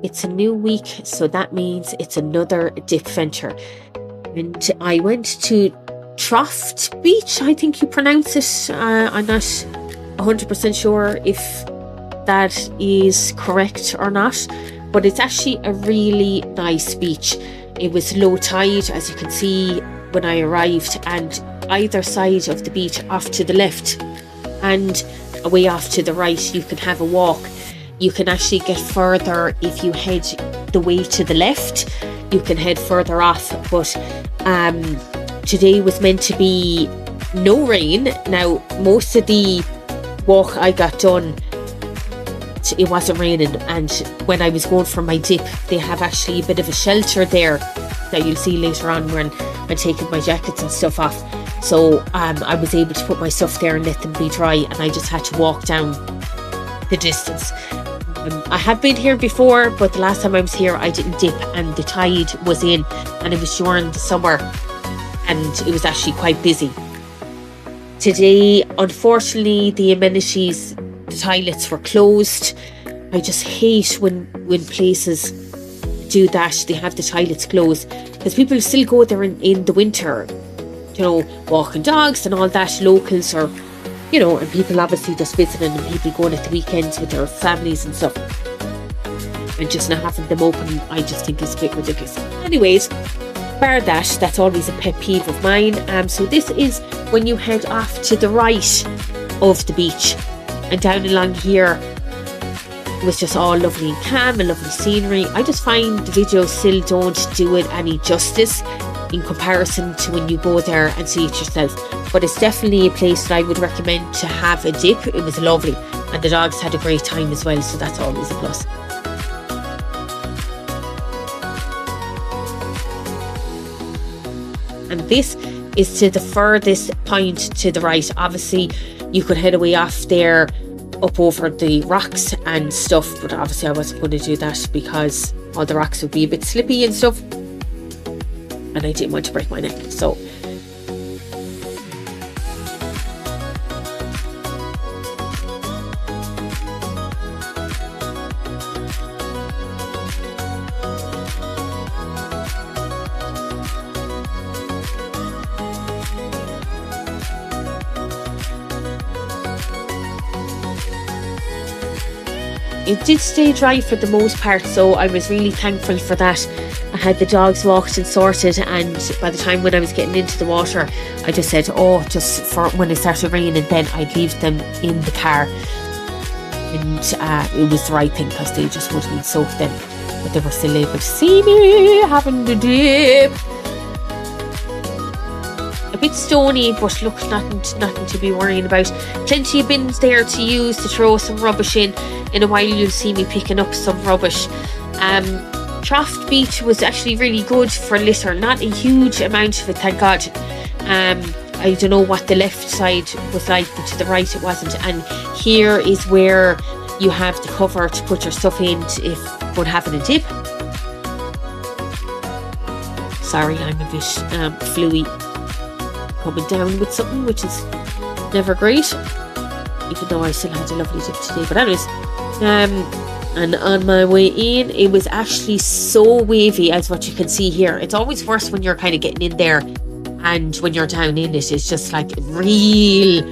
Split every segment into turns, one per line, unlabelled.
it's a new week, so that means it's another Dipventure. And I went to Traught Beach, I think you pronounce it. I'm not 100% sure if that is correct or not, but it's actually a really nice beach. It was low tide, as you can see when I arrived, and either side of the beach, off to the left and away off to the right, you can have a walk. You can actually get further if you head the way to the left. You can head further off, but today was meant to be no rain. Now, most of the walk I got done, it wasn't raining, and when I was going for my dip, they have actually a bit of a shelter there that you'll see later on when I'm taking my jackets and stuff off. So I was able to put my stuff there and let them be dry, and I just had to walk down the distance. I have been here before, but the last time I was here I didn't dip, and the tide was in, and it was during the summer, and it was actually quite busy. Today, unfortunately, the amenities, the toilets were closed. I just hate when places do that. They have the toilets closed, because people still go there in the winter, you know, walking dogs and all that, locals, or, you know, and people obviously just visiting, and people going at the weekends with their families and stuff, and just not having them open, I just think is a bit ridiculous. Anyways, bar that, that's always a pet peeve of mine. So this is when you head off to the right of the beach, and down along here was just all lovely and calm and lovely scenery. I just find the videos still don't do it any justice in comparison to when you go there and see it yourself. But it's definitely a place that I would recommend to have a dip. It was lovely, and the dogs had a great time as well, so that's always a plus. And this is to the furthest point to the right. Obviously you could head away off there up over the rocks and stuff, but obviously I wasn't going to do that because all the rocks would be a bit slippy and stuff, and I didn't want to break my neck. So it did stay dry for the most part, so I was really thankful for that. I had the dogs walked and sorted, and by the time when I was getting into the water, I just said, oh, just for when it started raining, then I'd leave them in the car. And it was the right thing, because they just would have been soaked then, but they were still able to see me having the dip. A bit stony, but look, nothing to be worrying about. Plenty of bins there to use to throw some rubbish in. In a while you'll see me picking up some rubbish. Traught Beach was actually really good for litter. Not a huge amount of it, thank God. I don't know what the left side was like, but to the right it wasn't. And here is where you have the cover to put your stuff in if you're having a dip. Sorry, I'm a bit fluey, coming down with something, which is never great, even though I still had a lovely dip today. But anyways, and on my way in, it was actually so wavy, as what you can see here. It's always worse when you're kind of getting in there, and when you're down in it, it's just like real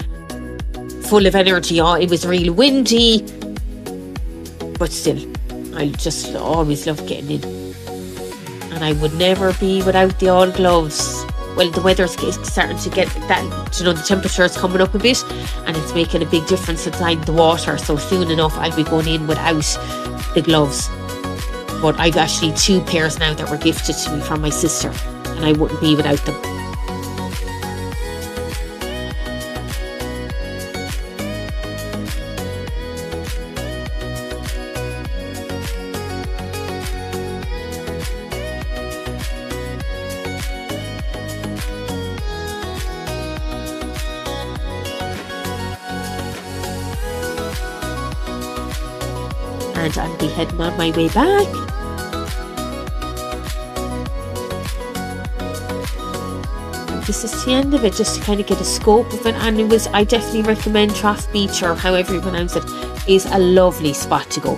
full of energy. Oh, it was real windy, but still, I just always love getting in, and I would never be without the all gloves. Well, the weather's starting to get that, you know, the temperature is coming up a bit, and it's making a big difference inside the water. So soon enough, I'll be going in without the gloves. But I've actually 2 pairs now that were gifted to me from my sister, and I wouldn't be without them. And I'll be heading on my way back. And this is the end of it, just to kind of get a scope of it. And I definitely recommend Traught Beach, or however you pronounce it, is a lovely spot to go.